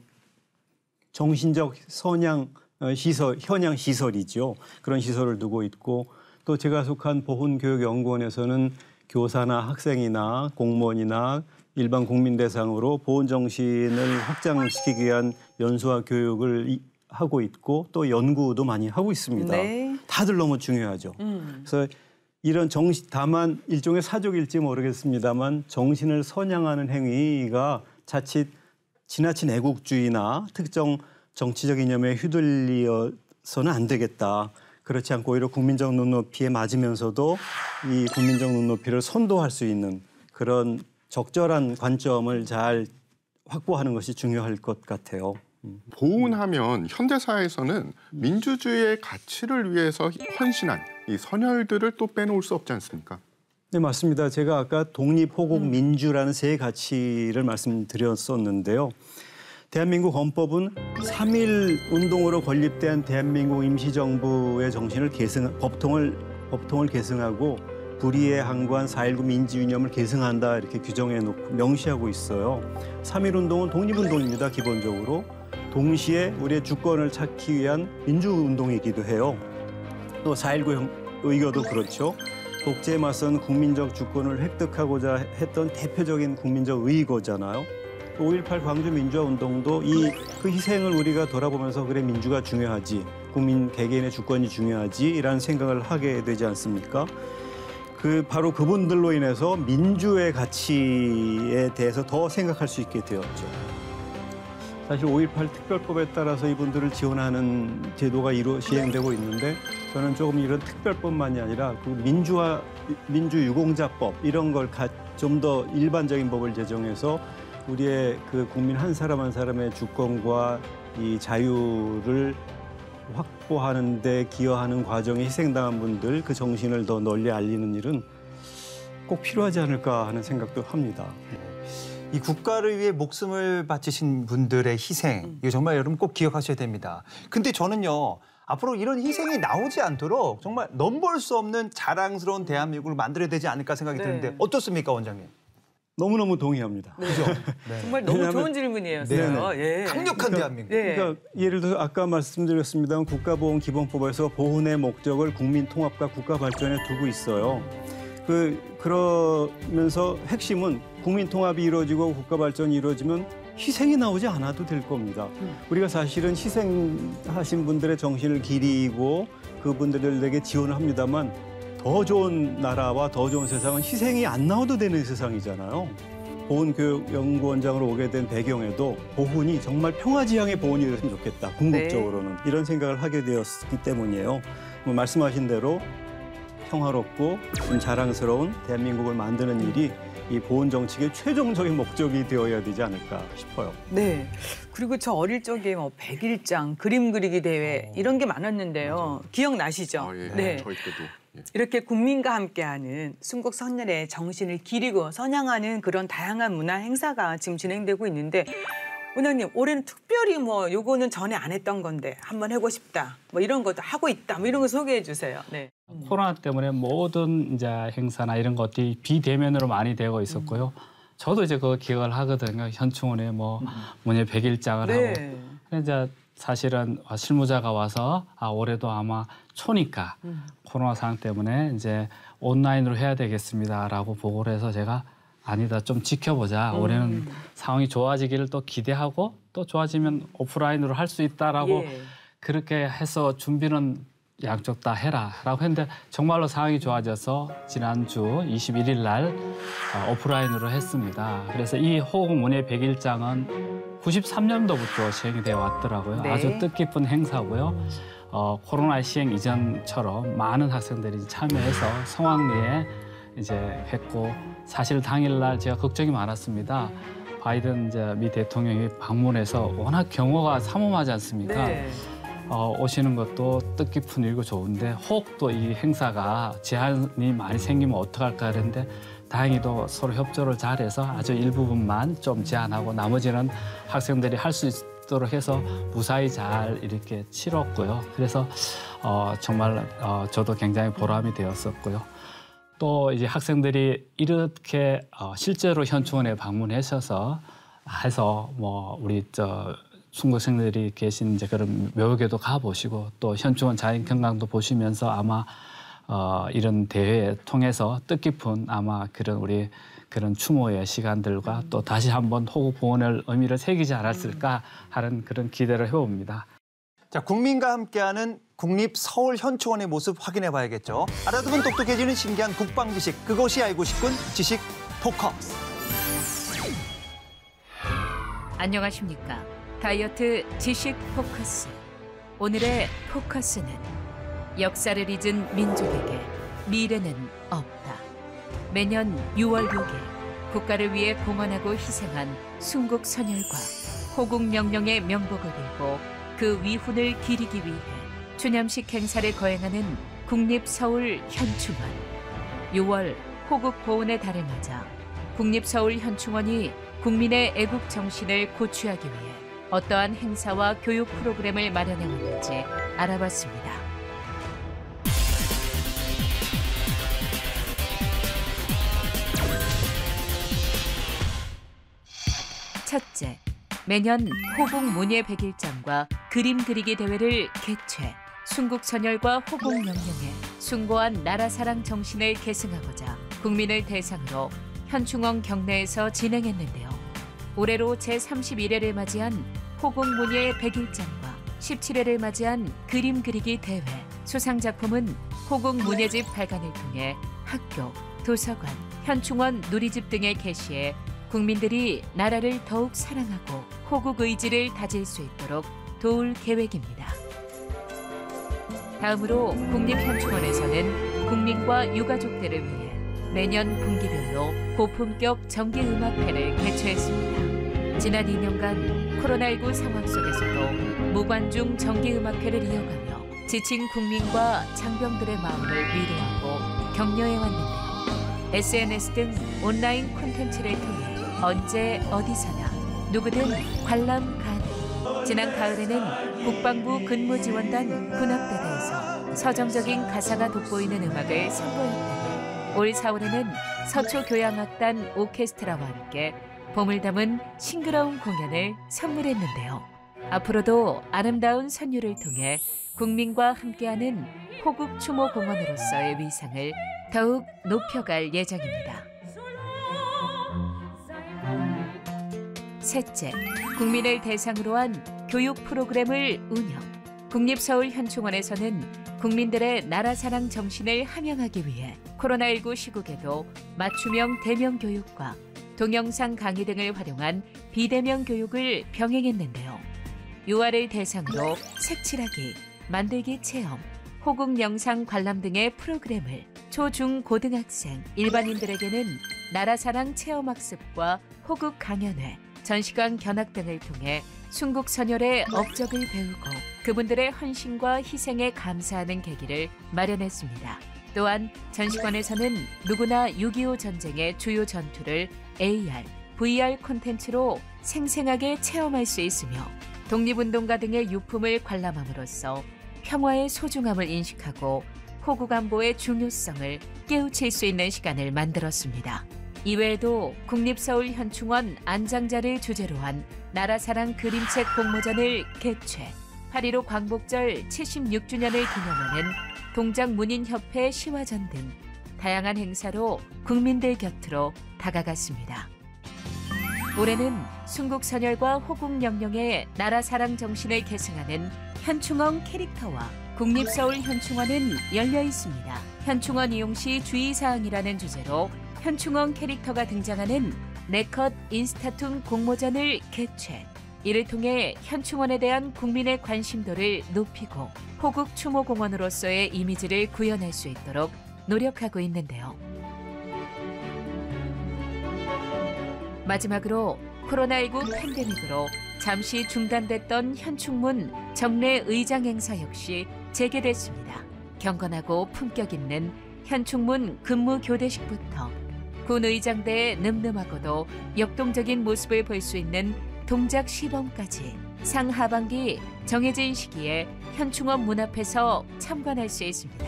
정신적 선양 시설, 현양 시설이죠. 그런 시설을 두고 있고 또 제가 속한 보훈교육연구원에서는 교사나 학생이나 공무원이나 일반 국민 대상으로 보훈 정신을 확장시키기 위한 연수와 교육을 하고 있고 또 연구도 많이 하고 있습니다. 네. 다들 너무 중요하죠. 그래서 이런 다만 일종의 사족일지 모르겠습니다만 정신을 선양하는 행위가 자칫 지나친 애국주의나 특정 정치적 이념에 휘둘려서는 안 되겠다. 그렇지 않고 오히려 국민적 눈높이에 맞으면서도 이 국민적 눈높이를 선도할 수 있는 그런 적절한 관점을 잘 확보하는 것이 중요할 것 같아요. 보훈하면 현대사회에서는 민주주의의 가치를 위해서 헌신한 이 선열들을 또 빼놓을 수 없지 않습니까? 네, 맞습니다. 제가 아까 독립, 호국, 민주라는 세 가치를 말씀드렸었는데요. 대한민국 헌법은 3.1 운동으로 건립된 대한민국 임시정부의 정신을 법통을 계승하고 불의에 항구한 4.19 민주이념을 계승한다 이렇게 규정해 놓고 명시하고 있어요. 3.1 운동은 독립운동입니다. 기본적으로. 동시에 우리의 주권을 찾기 위한 민주운동이기도 해요. 또 4.19 의거도 그렇죠. 독재에 맞선 국민적 주권을 획득하고자 했던 대표적인 국민적 의거잖아요. 5.18 광주 민주화 운동도 그 희생을 우리가 돌아보면서 그래 민주가 중요하지, 국민 개개인의 주권이 중요하지라는 생각을 하게 되지 않습니까? 바로 그분들로 인해서 민주의 가치에 대해서 더 생각할 수 있게 되었죠. 사실 5.18 특별법에 따라서 이분들을 지원하는 제도가 시행되고 있는데 저는 조금 이런 특별법만이 아니라 그 민주유공자법 이런 걸 좀 더 일반적인 법을 제정해서 우리의 그 국민 한 사람 한 사람의 주권과 이 자유를 확보하는 데 기여하는 과정에 희생당한 분들 그 정신을 더 널리 알리는 일은 꼭 필요하지 않을까 하는 생각도 합니다. 이 국가를 위해 목숨을 바치신 분들의 희생, 이거 정말 여러분 꼭 기억하셔야 됩니다. 근데 저는요, 앞으로 이런 희생이 나오지 않도록 정말 넘볼 수 없는 자랑스러운 대한민국을 만들어야 되지 않을까 생각이 드는데 어떻습니까, 원장님? 너무너무 동의합니다. 네. 그죠? 정말 너무 좋은 질문이에요. 예. 강력한 대한민국. 네. 그러니까 예를 들어 아까 말씀드렸습니다만 국가보훈기본법에서 보훈의 목적을 국민 통합과 국가 발전에 두고 있어요. 그러면서 핵심은 국민 통합이 이루어지고 국가 발전이 이루어지면 희생이 나오지 않아도 될 겁니다. 우리가 사실은 희생하신 분들의 정신을 기리고 그분들에게 지원을 합니다만 더 좋은 나라와 더 좋은 세상은 희생이 안 나와도 되는 세상이잖아요. 보훈교육연구원장으로 오게 된 배경에도 보훈이 정말 평화지향의 보훈이 됐으면 좋겠다. 궁극적으로는. 이런 생각을 하게 되었기 때문이에요. 말씀하신 대로 평화롭고 좀 자랑스러운 대한민국을 만드는 일이 이 보훈 정책의 최종적인 목적이 되어야 되지 않을까 싶어요. 네. 그리고 저 어릴 적에 뭐 백일장, 그림 그리기 대회 이런 게 많았는데요. 기억나시죠? 예. 네. 저희 때도. 예. 이렇게 국민과 함께하는 순국 선열의 정신을 기리고 선양하는 그런 다양한 문화 행사가 지금 진행되고 있는데 원장님 올해는 특별히 뭐 요거는 전에 안 했던 건데 한번 해보고 싶다 뭐 이런 것도 하고 있다 뭐 이런 거 소개해 주세요. 네. 코로나 때문에 모든 이제 행사나 이런 것들이 비대면으로 많이 되고 있었고요. 저도 이제 그거 기억을 하거든요. 현충원에 뭐 문예 백일장을 네. 하고. 근데 이제 사실은 실무자가 와서 올해도 아마 초니까 코로나 상황 때문에 이제 온라인으로 해야 되겠습니다라고 보고를 해서 제가 아니다 좀 지켜보자. 올해는 상황이 좋아지기를 또 기대하고 또 좋아지면 오프라인으로 할 수 있다라고 예. 그렇게 해서 준비는 양쪽 다 해라라고 했는데 정말로 상황이 좋아져서 지난주 21일 날 오프라인으로 했습니다. 그래서 이 호국 문예 백일장은 93년도부터 시행이 되어 왔더라고요. 네. 아주 뜻깊은 행사고요. 코로나 시행 이전처럼 많은 학생들이 참여해서 성황리에 이제 했고 사실 당일날 제가 걱정이 많았습니다. 바이든 이제 미 대통령이 방문해서 워낙 경호가 삼엄하지 않습니까? 네. 오시는 것도 뜻깊은 일이고 좋은데 혹도 이 행사가 제한이 많이 생기면 어떡할까 그랬는데 다행히도 서로 협조를 잘해서 아주 일부분만 좀 제한하고 나머지는 학생들이 할 수 있도록 해서 무사히 잘 이렇게 치렀고요. 그래서 정말 저도 굉장히 보람이 되었었고요. 또 이제 학생들이 이렇게 실제로 현충원에 방문하셔서 해서 뭐 우리 순국생들이 계신 이제 그런 묘역에도 가보시고 또 현충원 자연경관도 보시면서 아마 이런 대회 통해서 뜻깊은 아마 그런 우리 그런 추모의 시간들과 또 다시 한번 호국 보훈의 의미를 새기지 않았을까 하는 그런 기대를 해봅니다. 자, 국민과 함께하는 국립서울현충원의 모습 확인해 봐야겠죠. 알아두면 똑똑해지는 신기한 국방 지식, 그것이 알고 싶군 지식 포커스. 안녕하십니까. 다이어트 지식 포커스. 오늘의 포커스는 역사를 잊은 민족에게 미래는 없다. 매년 6월 6일 국가를 위해 공헌하고 희생한 순국 선열과 호국 명령의 명복을 빌고 그 위훈을 기리기 위해 추념식 행사를 거행하는 국립서울현충원. 6월 호국 보훈의 달을 맞아 국립서울현충원이 국민의 애국 정신을 고취하기 위해 어떠한 행사와 교육 프로그램을 마련해 왔는지 알아봤습니다. 첫째, 매년 호국 문예 백일장과 그림 그리기 대회를 개최, 순국 선열과 호국 명령에 숭고한 나라 사랑 정신을 계승하고자 국민을 대상으로 현충원 경내에서 진행했는데요. 올해로 제31회를 맞이한 호국문예 100일장과 17회를 맞이한 그림 그리기 대회. 수상 작품은 호국문예집 발간을 통해 학교, 도서관, 현충원, 누리집 등에 게시해 국민들이 나라를 더욱 사랑하고 호국 의지를 다질 수 있도록 도울 계획입니다. 다음으로 국립현충원에서는 국민과 유가족들을 위해 매년 분기별로 고품격 정기음악회를 개최했습니다. 지난 2년간 코로나19 상황 속에서도 무관중 정기음악회를 이어가며 지친 국민과 장병들의 마음을 위로하고 격려해 왔는데요. SNS 등 온라인 콘텐츠를 통해 언제 어디서나 누구든 관람 가능. 지난 가을에는 국방부 근무지원단 군악대대에서 서정적인 가사가 돋보이는 음악을 선보였다며 올 4월에는 서초교향악단 오케스트라와 함께 봄을 담은 싱그러운 공연을 선물했는데요. 앞으로도 아름다운 선율을 통해 국민과 함께하는 호국추모공원으로서의 위상을 더욱 높여갈 예정입니다. 셋째, 국민을 대상으로 한 교육 프로그램을 운영. 국립서울현충원에서는 국민들의 나라사랑 정신을 함양하기 위해 코로나19 시국에도 맞춤형 대면 교육과 동영상 강의 등을 활용한 비대면 교육을 병행했는데요. 유아를 대상으로 색칠하기, 만들기 체험, 호국 영상 관람 등의 프로그램을 초, 중, 고등학생, 일반인들에게는 나라사랑 체험학습과 호국 강연회, 전시관 견학 등을 통해 순국 선열의 업적을 배우고 그분들의 헌신과 희생에 감사하는 계기를 마련했습니다. 또한 전시관에서는 누구나 6.25 전쟁의 주요 전투를 AR, VR 콘텐츠로 생생하게 체험할 수 있으며 독립운동가 등의 유품을 관람함으로써 평화의 소중함을 인식하고 호국 안보의 중요성을 깨우칠 수 있는 시간을 만들었습니다. 이외에도 국립서울현충원 안장자를 주제로 한 나라사랑 그림책 공모전을 개최, 8.15 광복절 76주년을 기념하는 동작문인협회 시화전 등 다양한 행사로 국민들 곁으로 다가갔습니다. 올해는 순국선열과 호국영령의 나라사랑 정신을 계승하는 현충원 캐릭터와 국립서울현충원은 열려 있습니다. 현충원 이용 시 주의사항이라는 주제로 현충원 캐릭터가 등장하는 네컷 인스타툰 공모전을 개최. 이를 통해 현충원에 대한 국민의 관심도를 높이고 호국 추모공원으로서의 이미지를 구현할 수 있도록 노력하고 있는데요. 마지막으로 코로나19 팬데믹으로 잠시 중단됐던 현충문 정례 의장 행사 역시 재개됐습니다. 경건하고 품격 있는 현충문 근무 교대식부터 군 의장대의 늠름하고도 역동적인 모습을 볼 수 있는 동작 시범까지 상하반기 정해진 시기에 현충원 문 앞에서 참관할 수 있습니다.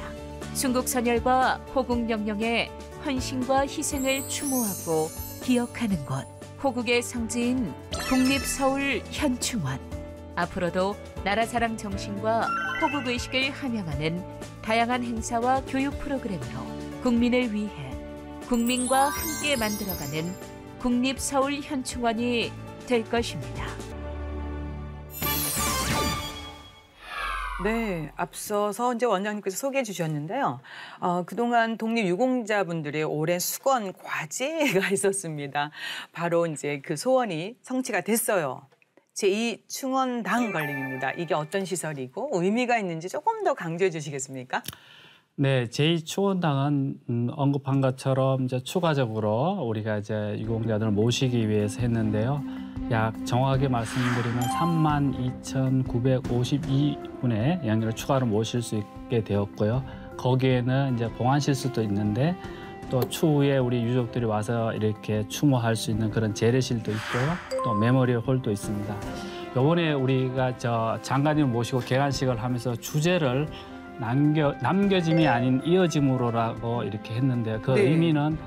순국선열과 호국영령의 헌신과 희생을 추모하고 기억하는 곳, 호국의 성지인 국립서울현충원. 앞으로도 나라사랑 정신과 호국의식을 함양하는 다양한 행사와 교육 프로그램으로 국민을 위해 국민과 함께 만들어가는 국립서울현충원이 될 것입니다. 네, 앞서서 이제 원장님께서 소개해 주셨는데요. 그동안 독립유공자분들의 오랜 수건 과제가 있었습니다. 바로 이제 그 소원이 성취가 됐어요. 제2충원당 건립입니다. 이게 어떤 시설이고 의미가 있는지 조금 더 강조해 주시겠습니까? 네, 제2충원당은 언급한 것처럼 이제 추가적으로 우리가 이제 유공자들을 모시기 위해서 했는데요. 약 정확하게 말씀드리면 32,952분의 양육을 추가로 모실 수 있게 되었고요. 거기에는 이제 봉안 실수도 있는데 또 추후에 우리 유족들이 와서 이렇게 추모할 수 있는 그런 재래실도 있고요. 또 메모리얼 홀도 있습니다. 이번에 우리가 장관님을 모시고 개관식을 하면서 주제를 남겨짐이 아닌 이어짐으로라고 이렇게 했는데 그 네. 의미는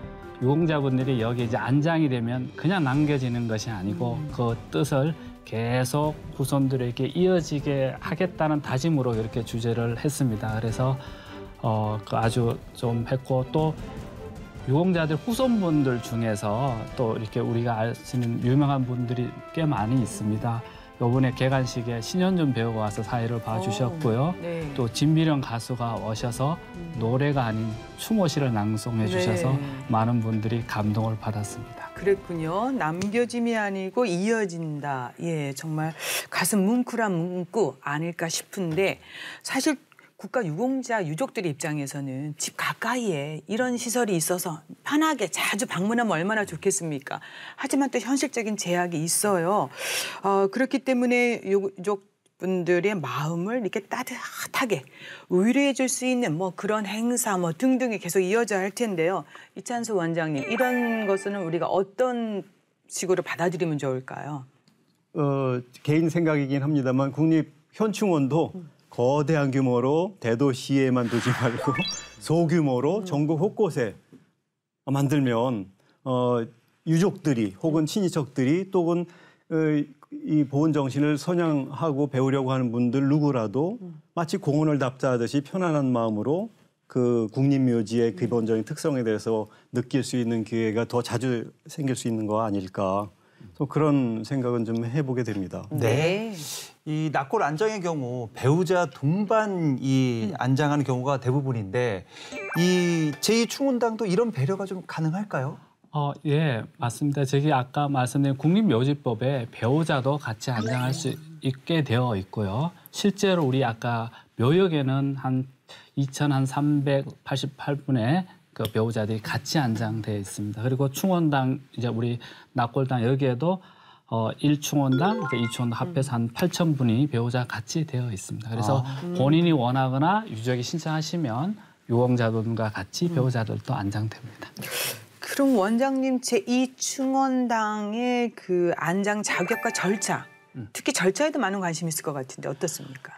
유공자분들이 여기 이제 안장이 되면 그냥 남겨지는 것이 아니고 그 뜻을 계속 후손들에게 이어지게 하겠다는 다짐으로 이렇게 주제를 했습니다. 그래서 아주 좀 했고 또 유공자들 후손분들 중에서 또 이렇게 우리가 아시는 유명한 분들이 꽤 많이 있습니다. 이번에 개관식에 신현준 배우가 와서 사회를 봐주셨고요. 네. 또 진미령 가수가 오셔서 노래가 아닌 추모시를 낭송해 주셔서 네. 많은 분들이 감동을 받았습니다. 그랬군요. 남겨짐이 아니고 이어진다. 예, 정말 가슴 뭉클한 문구 아닐까 싶은데 사실 국가유공자 유족들의 입장에서는 집 가까이에 이런 시설이 있어서 편하게 자주 방문하면 얼마나 좋겠습니까? 하지만 또 현실적인 제약이 있어요. 그렇기 때문에 유족분들의 마음을 이렇게 따뜻하게 위로해 줄 수 있는 뭐 그런 행사 뭐 등등이 계속 이어져야 할 텐데요. 이찬수 원장님, 이런 것은 우리가 어떤 식으로 받아들이면 좋을까요? 개인 생각이긴 합니다만 국립현충원도 거대한 규모로 대도시에만 두지 말고 소규모로 전국 곳곳에 만들면 유족들이 혹은 친인척들이 또는 이 보훈 정신을 선양하고 배우려고 하는 분들 누구라도 마치 공원을 답자하듯이 편안한 마음으로 그 국립묘지의 기본적인 특성에 대해서 느낄 수 있는 기회가 더 자주 생길 수 있는 거 아닐까. 또 그런 생각은 좀 해보게 됩니다. 네. 이 납골 안장의 경우 배우자 동반이 안장하는 경우가 대부분인데 이 제2충원당도 이런 배려가 좀 가능할까요? 예, 맞습니다. 저기 아까 말씀드린 국립묘지법에 배우자도 같이 안장할 수 있게 되어 있고요. 실제로 우리 아까 묘역에는 한 2,388분의 그 배우자들이 같이 안장되어 있습니다. 그리고 충원당 이제 우리 납골당 여기에도 1충원당, 2충원당 합해서 한 8,000분이 배우자 같이 되어 있습니다. 그래서 본인이 원하거나 유족이 신청하시면 유공자분과 같이 배우자들도 안장됩니다. 그럼 원장님 제2충원당의 그 안장 자격과 절차, 특히 절차에도 많은 관심이 있을 것 같은데 어떻습니까?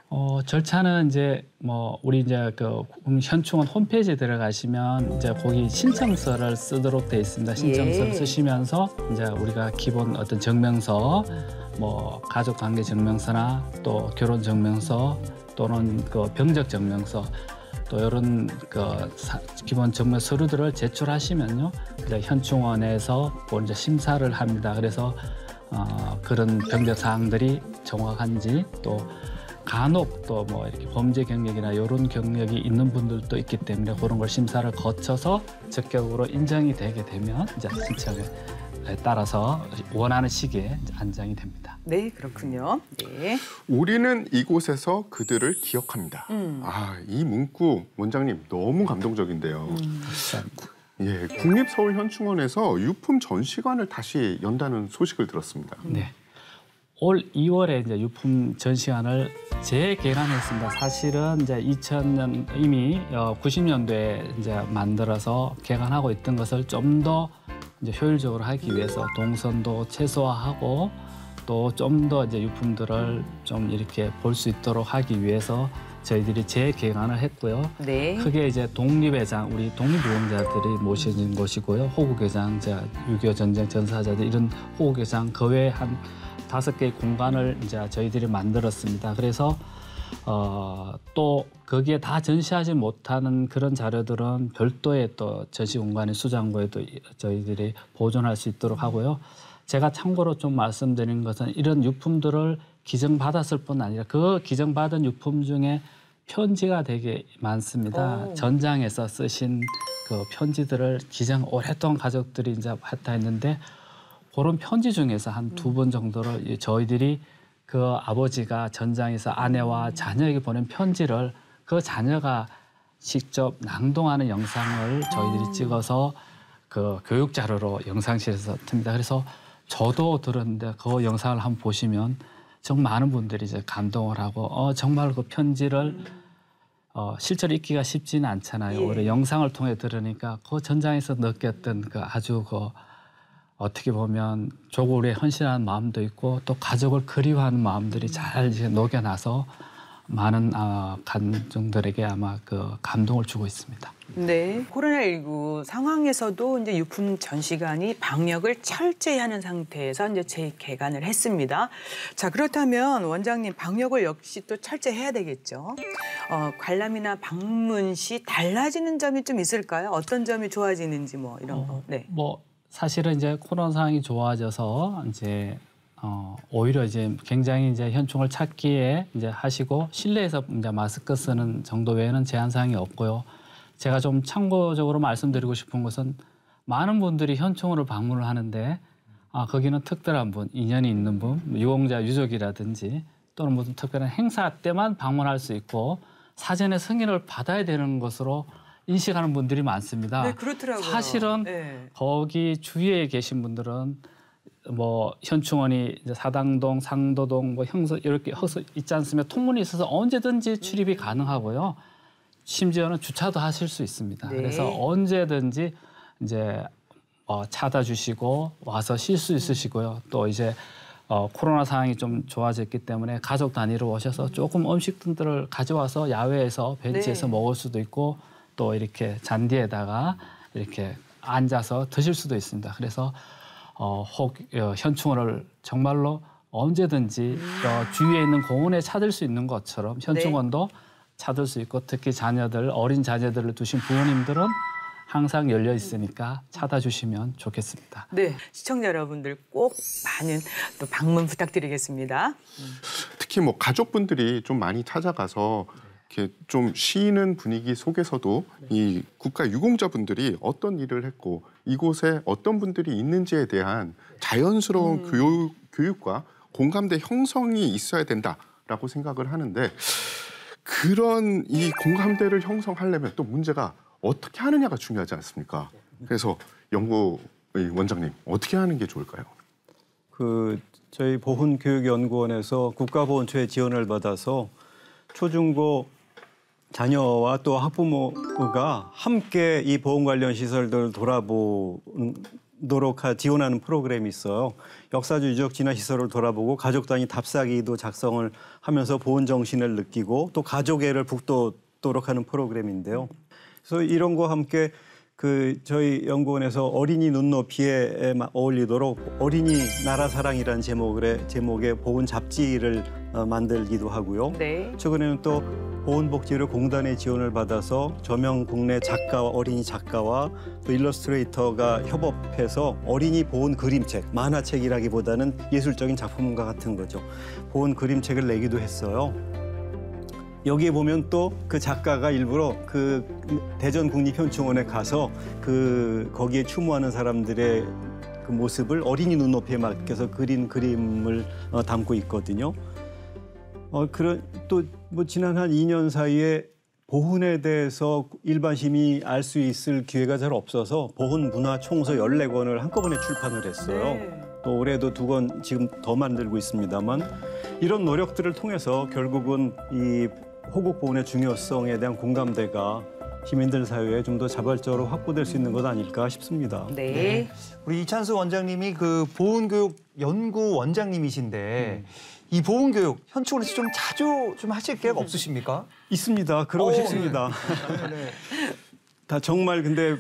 절차는 이제 뭐 우리 이제 그 현충원 홈페이지에 들어가시면 이제 거기 신청서를 쓰도록 돼 있습니다. 신청서를 쓰시면서 이제 우리가 기본 어떤 증명서, 뭐 가족 관계 증명서나 또 결혼 증명서 또는 그 병적 증명서 또 이런 그 기본 증명 서류들을 제출하시면요, 이제 현충원에서 이제 심사를 합니다. 그래서 그런 병적 사항들이 정확한지 또 간혹 또 뭐 이렇게 범죄 경력이나 이런 경력이 있는 분들도 있기 때문에 그런 걸 심사를 거쳐서 적격으로 인정이 되게 되면 이제 신청에 따라서 원하는 시기에 안장이 됩니다. 네, 그렇군요. 네. 우리는 이곳에서 그들을 기억합니다. 이 문구 원장님 너무 감동적인데요. 예, 국립서울현충원에서 유품 전시관을 다시 연다는 소식을 들었습니다. 네. 올 2월에 이제 유품 전시관을 재개관했습니다. 사실은 이제 2000년 이미 90년도에 이제 만들어서 개관하고 있던 것을 좀 더 이제 효율적으로 하기 위해서 동선도 최소화하고 또 좀 더 이제 유품들을 좀 이렇게 볼 수 있도록 하기 위해서 저희들이 재개관을 했고요. 네. 크게 이제 독립회장, 우리 독립유공자들이 모셔진 곳이고요. 호국회장, 6.25 전쟁 전사자들 이런 호국회장 그 외에 한 5개의 공간을 이제 저희들이 만들었습니다. 그래서 또 거기에 다 전시하지 못하는 그런 자료들은 별도의 또 전시 공간의 수장고에도 저희들이 보존할 수 있도록 하고요. 제가 참고로 좀 말씀드린 것은 이런 유품들을 기증받았을 뿐 아니라 그 기증받은 유품 중에 편지가 되게 많습니다. 전장에서 쓰신 그 편지들을 기증 오랫동안 가족들이 이제 했다 했는데 그런 편지 중에서 한 2번 정도를 저희들이 그 아버지가 전장에서 아내와 자녀에게 보낸 편지를 그 자녀가 직접 낭독하는 영상을 저희들이 찍어서 그 교육 자료로 영상실에서 틉니다. 그래서 저도 들었는데 그 영상을 한번 보시면 정말 많은 분들이 이제 감동을 하고 정말 그 편지를 실제로 읽기가 쉽지는 않잖아요. 예. 오히려 영상을 통해 들으니까 그 전장에서 느꼈던 그 아주 그 어떻게 보면 조국에 헌신하는 마음도 있고 또 가족을 그리워하는 마음들이 잘 이제 녹여나서 많은 가족들에게 아마 그 감동을 주고 있습니다. 네. 코로나19 상황에서도 이제 유품 전시관이 방역을 철저히 하는 상태에서 이제 재개관을 했습니다. 자, 그렇다면 원장님 방역을 역시 또 철저히 해야 되겠죠. 관람이나 방문 시 달라지는 점이 좀 있을까요? 어떤 점이 좋아지는지 뭐 이런 거. 네. 뭐 사실은 이제 코로나 상황이 좋아져서 이제 오히려 이제 굉장히 이제 현충을 찾기에 이제 하시고 실내에서 이제 마스크 쓰는 정도 외에는 제한 사항이 없고요. 제가 좀 참고적으로 말씀드리고 싶은 것은 많은 분들이 현충원을 방문을 하는데 거기는 특별한 분, 인연이 있는 분, 유공자 유족이라든지 또는 무슨 특별한 행사 때만 방문할 수 있고 사전에 승인을 받아야 되는 것으로 인식하는 분들이 많습니다. 네, 그렇더라고요. 사실은 네. 거기 주위에 계신 분들은 뭐 현충원이 이제 사당동, 상도동, 뭐 형서 이렇게 있지 않으면 통문이 있어서 언제든지 출입이 가능하고요. 심지어는 주차도 하실 수 있습니다. 네. 그래서 언제든지 이제 찾아 주시고 와서 쉴 수 있으시고요. 또 이제 코로나 상황이 좀 좋아졌기 때문에 가족 단위로 오셔서 조금 음식들을 가져와서 야외에서 벤치에서 네. 먹을 수도 있고 또 이렇게 잔디에다가 이렇게 앉아서 드실 수도 있습니다. 그래서 현충원을 정말로 언제든지 주위에 있는 공원에 찾을 수 있는 것처럼 현충원도 찾을 수 있고 특히 자녀들, 어린 자녀들을 두신 부모님들은 항상 열려 있으니까 찾아주시면 좋겠습니다. 네, 시청자 여러분들 꼭 많은 또 방문 부탁드리겠습니다. 특히 뭐 가족분들이 좀 많이 찾아가서 이렇게 좀 쉬는 분위기 속에서도 이 국가 유공자분들이 어떤 일을 했고 이곳에 어떤 분들이 있는지에 대한 자연스러운 교육과 공감대 형성이 있어야 된다라고 생각을 하는데 그런 이 공감대를 형성하려면 또 문제가 어떻게 하느냐가 중요하지 않습니까? 그래서 연구의 원장님 어떻게 하는 게 좋을까요? 저희 보훈교육연구원에서 국가보훈처의 지원을 받아서 초중고 자녀와 또 학부모가 함께 이 보훈 관련 시설들을 돌아보도록 지원하는 프로그램이 있어요. 역사적 유적 진화 시설을 돌아보고 가족 단위 답사기도 작성을 하면서 보훈 정신을 느끼고 또 가족애를 북돋도록 하는 프로그램인데요. 그래서 이런 거와 함께 저희 연구원에서 어린이 눈높이에 어울리도록 어린이 나라 사랑이라는 제목의 보훈 잡지를 만들기도 하고요. 네. 최근에는 또 보훈복지를 공단의 지원을 받아서 저명 국내 작가와 어린이 작가와 또 일러스트레이터가 협업해서 어린이 보훈 그림책, 만화책이라기보다는 예술적인 작품과 같은 거죠. 보훈 그림책을 내기도 했어요. 여기에 보면 또 그 작가가 일부러 그 대전 국립현충원에 가서 거기에 추모하는 사람들의 그 모습을 어린이 눈높이에 맞춰서 그린 그림을 담고 있거든요. 또 뭐 지난 한 2년 사이에 보훈에 대해서 일반 시민이 알 수 있을 기회가 잘 없어서 보훈 문화 총서 14권을 한꺼번에 출판을 했어요. 네. 또 올해도 2권 지금 더 만들고 있습니다만 이런 노력들을 통해서 결국은 이 호국 보훈의 중요성에 대한 공감대가 시민들 사회에 좀 더 자발적으로 확보될 수 있는 것 아닐까 싶습니다. 네. 우리 이찬수 원장님이 그 보훈교육 연구 원장님이신데 이 보훈교육 현충원에서 좀 자주 좀 하실 계획 없으십니까? 있습니다. 그러고 싶습니다. 다 정말 근데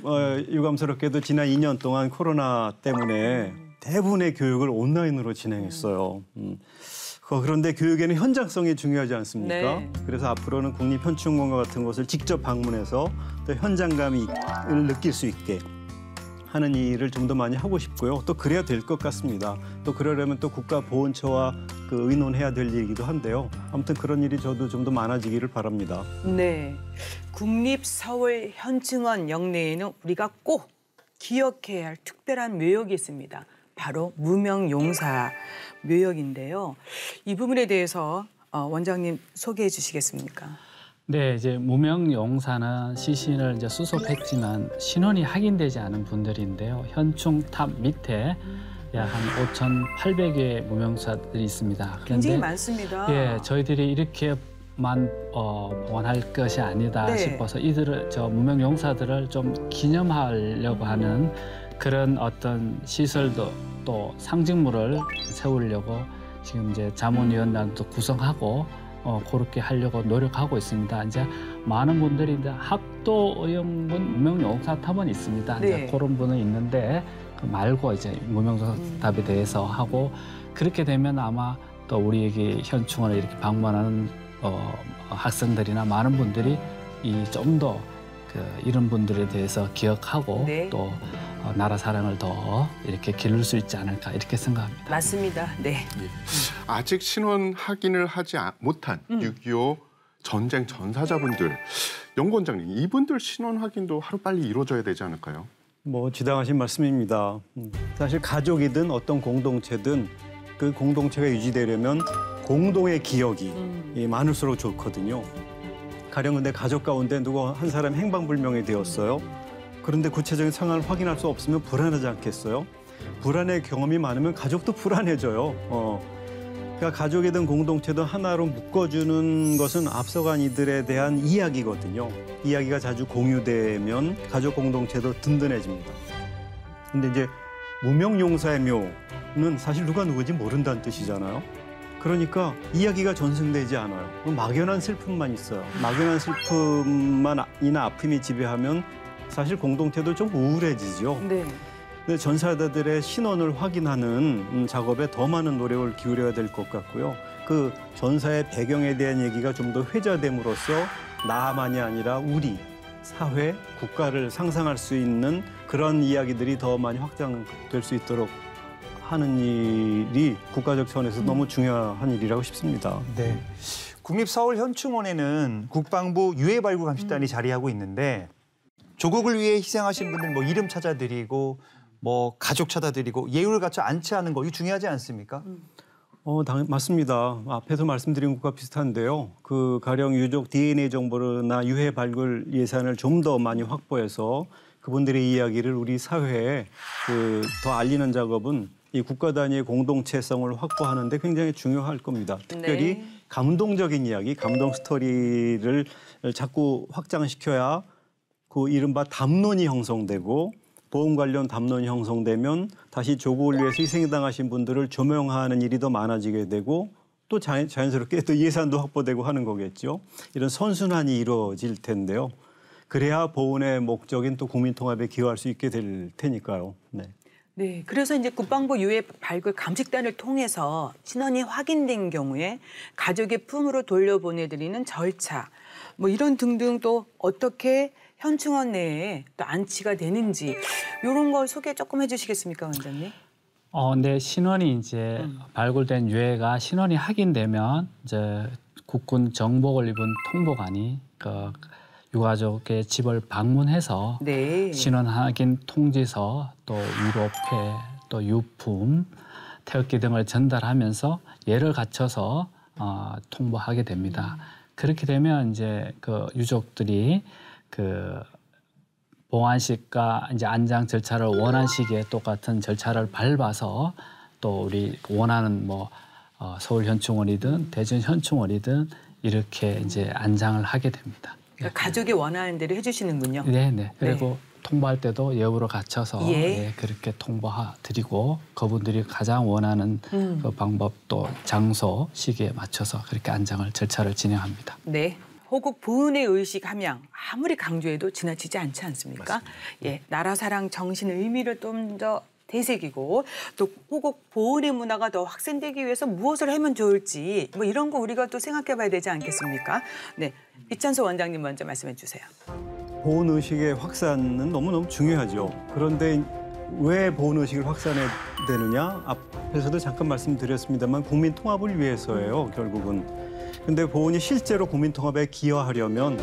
유감스럽게도 지난 2년 동안 코로나 때문에 대부분의 교육을 온라인으로 진행했어요. 그런데 교육에는 현장성이 중요하지 않습니까? 네. 그래서 앞으로는 국립현충원과 같은 곳을 직접 방문해서 또 현장감을 느낄 수 있게 하는 일을 좀 더 많이 하고 싶고요. 또 그래야 될 것 같습니다. 또 그러려면 또 국가보훈처와 의논해야 될 일이기도 한데요. 아무튼 그런 일이 저도 좀 더 많아지기를 바랍니다. 네. 국립서울현충원 영내에는 우리가 꼭 기억해야 할 특별한 묘역이 있습니다. 바로 무명용사 묘역인데요. 이 부분에 대해서 원장님 소개해 주시겠습니까? 네, 이제 무명용사는 시신을 이제 수습했지만 신원이 확인되지 않은 분들인데요. 현충탑 밑에 약 한 5,800의 무명사들이 있습니다. 굉장히 많습니다. 예, 저희들이 이렇게만 보관할 것이 아니다 네. 싶어서 저 무명용사들을 좀 기념하려고 하는 그런 어떤 시설도 또 상징물을 세우려고 지금 이제 자문위원단도 구성하고 그렇게 하려고 노력하고 있습니다. 이제 많은 분들이 이제 학도 의용군 무명용사탑은 있습니다. 네. 이제 그런 분은 있는데 그 말고 이제 무명용사탑에 대해서 하고 그렇게 되면 아마 또 우리에게 현충원을 이렇게 방문하는 학생들이나 많은 분들이 이 좀 더 이런 분들에 대해서 기억하고 네. 또 나라 사랑을 더 이렇게 기를 수 있지 않을까 이렇게 생각합니다. 맞습니다. 네. 아직 신원 확인을 하지 못한 6.25 전쟁 전사자분들, 연구원장님, 이분들 신원 확인도 하루빨리 이루어져야 되지 않을까요? 뭐 지당하신 말씀입니다. 사실 가족이든 어떤 공동체든 그 공동체가 유지되려면 공동의 기억이 많을수록 좋거든요. 가령 근데 가족 가운데 누구 한 사람 행방불명이 되었어요. 그런데 구체적인 상황을 확인할 수 없으면 불안하지 않겠어요? 불안의 경험이 많으면 가족도 불안해져요. 그러니까 가족이든 공동체든 하나로 묶어주는 것은 앞서간 이들에 대한 이야기거든요. 이야기가 자주 공유되면 가족 공동체도 든든해집니다. 근데 이제 무명용사의 묘는 사실 누가 누구인지 모른다는 뜻이잖아요. 그러니까 이야기가 전승되지 않아요. 막연한 슬픔만 있어요. 막연한 슬픔만이나 아픔이 지배하면 사실 공동체도 좀 우울해지죠. 네. 근데 전사자들의 신원을 확인하는 작업에 더 많은 노력을 기울여야 될 것 같고요. 그 전사의 배경에 대한 얘기가 좀 더 회자됨으로써 나만이 아니라 우리 사회, 국가를 상상할 수 있는 그런 이야기들이 더 많이 확장될 수 있도록 하는 일이 국가적 차원에서 너무 중요한 일이라고 싶습니다. 네. 국립서울현충원에는 국방부 유해발굴감식단이 자리하고 있는데 조국을 위해 희생하신 분들 뭐 이름 찾아드리고 뭐 가족 찾아드리고 예우를 갖춰 안치하는 거 이거 중요하지 않습니까? 맞습니다. 앞에서 말씀드린 것과 비슷한데요. 그 가령 유족 DNA 정보나 유해 발굴 예산을 좀 더 많이 확보해서 그분들의 이야기를 우리 사회에 더 알리는 작업은 이 국가 단위의 공동체성을 확보하는 데 굉장히 중요할 겁니다. 특별히 네. 감동적인 이야기, 감동 스토리를 자꾸 확장시켜야 그 이른바 담론이 형성되고 보험 관련 담론이 형성되면 다시 조국을 위해서 희생당하신 분들을 조명하는 일이 더 많아지게 되고 또 자연스럽게 또 예산도 확보되고 하는 거겠죠. 이런 선순환이 이루어질 텐데요. 그래야 보훈의 목적인 또 국민통합에 기여할 수 있게 될 테니까요. 네. 네, 그래서 이제 국방부 유해 발굴 감식단을 통해서 신원이 확인된 경우에 가족의 품으로 돌려보내드리는 절차, 뭐 이런 등등 또 어떻게 현충원 내에 또 안치가 되는지 이런 걸 소개 조금 해주시겠습니까, 원장님? 네, 신원이 이제 발굴된 유해가 신원이 확인되면 이제 국군 정복을 입은 통보관이 그 유가족의 집을 방문해서 네. 신원 확인 통지서, 또 위로패, 또 유품, 태극기 등을 전달하면서 예를 갖춰서 통보하게 됩니다. 그렇게 되면 이제 그 유족들이 그 봉안식과 이제 안장 절차를 원한 시기에 똑같은 절차를 밟아서 또 우리 원하는 뭐 서울 현충원이든 대전 현충원이든 이렇게 이제 안장을 하게 됩니다. 그러니까 가족이 원하는 대로 해주시는군요. 네. 그리고 통보할 때도 예우를 갖춰서 예. 그렇게 통보드리고 그분들이 가장 원하는 그 방법 또 장소, 시기에 맞춰서 그렇게 안장을 절차를 진행합니다. 네. 호국 보훈의 의식 함양 아무리 강조해도 지나치지 않지 않습니까? 맞습니다. 예, 나라 사랑 정신의 의미를 좀 더 되새기고 또 호국 보훈의 문화가 더 확산되기 위해서 무엇을 하면 좋을지 뭐 이런 거 우리가 또 생각해봐야 되지 않겠습니까? 네, 이찬소 원장님 먼저 말씀해 주세요. 보훈 의식의 확산은 너무너무 중요하죠. 그런데 왜 보훈 의식을 확산해야 되느냐? 앞에서도 잠깐 말씀드렸습니다만 국민 통합을 위해서예요, 결국은. 근데 보훈이 실제로 국민 통합에 기여하려면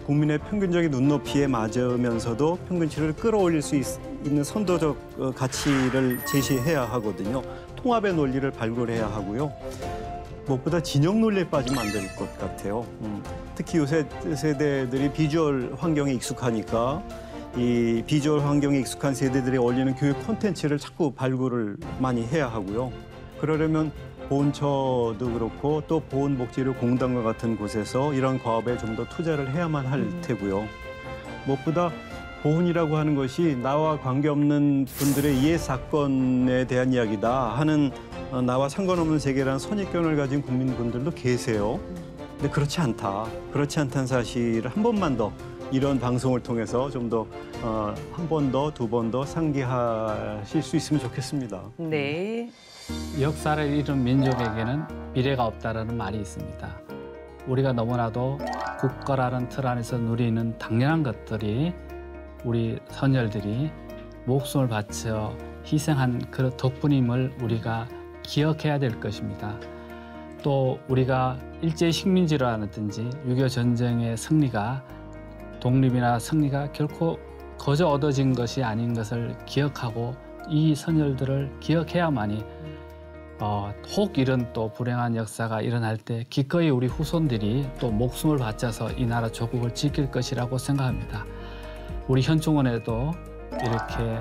국민의 평균적인 눈높이에 맞으면서도 평균치를 끌어올릴 수 있는 선도적 가치를 제시해야 하거든요. 통합의 논리를 발굴해야 하고요. 무엇보다 진영 논리에 빠지면 안 될 것 같아요. 특히 요새 세대들이 비주얼 환경에 익숙하니까 이 비주얼 환경에 익숙한 세대들이 어울리는 교육 콘텐츠를 자꾸 발굴을 많이 해야 하고요. 그러려면 보훈처도 그렇고 또 보훈복지의료공단과 같은 곳에서 이런 과업에 좀 더 투자를 해야만 할 테고요. 무엇보다 보훈이라고 하는 것이 나와 관계없는 분들의 이해 사건에 대한 이야기다 하는 나와 상관없는 세계라는 선입견을 가진 국민분들도 계세요. 근데 그렇지 않다. 그렇지 않다는 사실을 한 번만 더 이런 방송을 통해서 좀 더 한 번 더, 두 번 더 상기하실 수 있으면 좋겠습니다. 네. 역사를 잃은 민족에게는 미래가 없다라는 말이 있습니다. 우리가 너무나도 국가라는 틀 안에서 누리는 당연한 것들이 우리 선열들이 목숨을 바쳐 희생한 그 덕분임을 우리가 기억해야 될 것입니다. 또 우리가 일제 식민지라든지 6.25 전쟁의 승리가 독립이나 승리가 결코 거저 얻어진 것이 아닌 것을 기억하고 이 선열들을 기억해야만이 혹 이런 또 불행한 역사가 일어날 때 기꺼이 우리 후손들이 또 목숨을 바쳐서 이 나라 조국을 지킬 것이라고 생각합니다. 우리 현충원에도 이렇게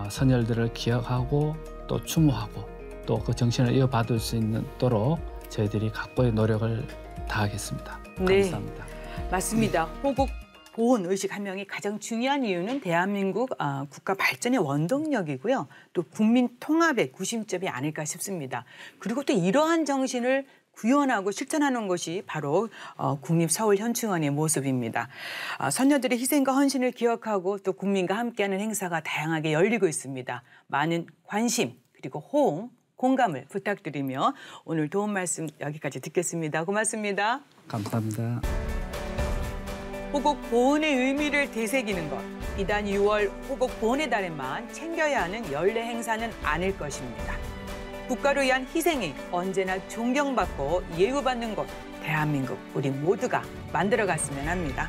선열들을 기억하고 또 추모하고 또 그 정신을 이어받을 수 있도록 저희들이 각고의 노력을 다하겠습니다. 네. 감사합니다. 맞습니다. 호국 보훈 의식 함양이 가장 중요한 이유는 대한민국 국가 발전의 원동력이고요. 또 국민 통합의 구심점이 아닐까 싶습니다. 그리고 또 이러한 정신을 구현하고 실천하는 것이 바로 국립서울현충원의 모습입니다. 선녀들의 희생과 헌신을 기억하고 또 국민과 함께하는 행사가 다양하게 열리고 있습니다. 많은 관심 그리고 호응, 공감을 부탁드리며 오늘 도움 말씀 여기까지 듣겠습니다. 고맙습니다. 감사합니다. 호국 보훈의 의미를 되새기는 것. 비단 6월 호국 보훈의 달에만 챙겨야 하는 연례 행사는 아닐 것입니다. 국가를 위한 희생이 언제나 존경받고 예우받는 곳, 대한민국 우리 모두가 만들어갔으면 합니다.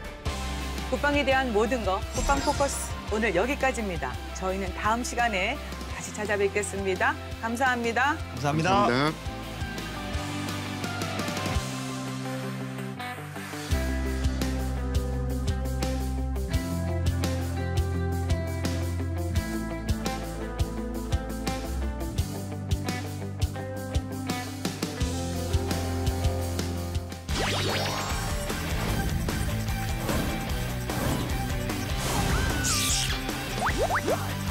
국방에 대한 모든 것, 국방 포커스 오늘 여기까지입니다. 저희는 다음 시간에 다시 찾아뵙겠습니다. 감사합니다. 감사합니다. 감사합니다. Yeah.